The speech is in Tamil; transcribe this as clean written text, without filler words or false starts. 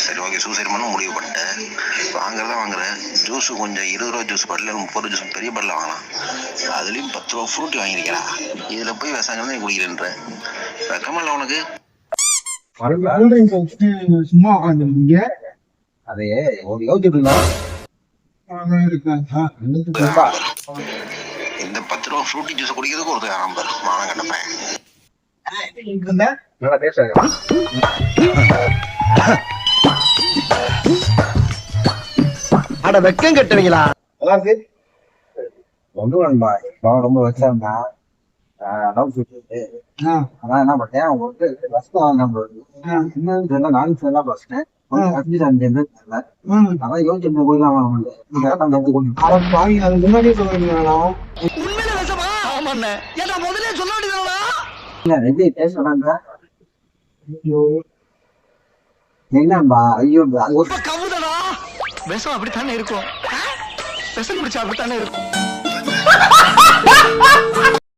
சரி ஓகே சூசைட் பண்ண முடிவு பண்ணிட்டேன். வாங்குறதா வாங்குறேன். ஜூஸ் கொஞ்சம் 20 ரூபா ஜூஸ் பாட்டில் 30 ஜூஸ் பெரிய பாட்டில் வாங்கலாம். அதுலேயும் 10 ரூபா ஃப்ரூட்டி வாங்கிருக்கா. இதில் போய் விசாங்க குடிக்கிறேன்ற வெக்கமா இல்லை உனக்கு? சும்மா உட்காந்துருக்கீங்க. அதையே ஒரு யோசிச்சுட்டு இந்த 10 ரூபா ஃப்ரூட்டி ஜூஸ் குடிக்கிறதுக்கு ஒரு நம்பர் மானம் கண்டப்பேன். அட வெக்கம் கட்டுவீங்களா? ரொம்ப வச்சிருந்தா அதான் என்ன பண்ணேன், அவங்களுக்கு பஸ் வாங்க நானும் சொன்னா பஸ்னேன். அதான் யோசிச்சு போயிடலாம் முன்னாடியே சொல்றீங்களா? சொன்னாங்க. என்னம்பா ஐயோ கவுதடா விஷம் அப்படித்தானே இருக்கும். விஷம் குடிச்சா அப்படித்தானே இருக்கும்.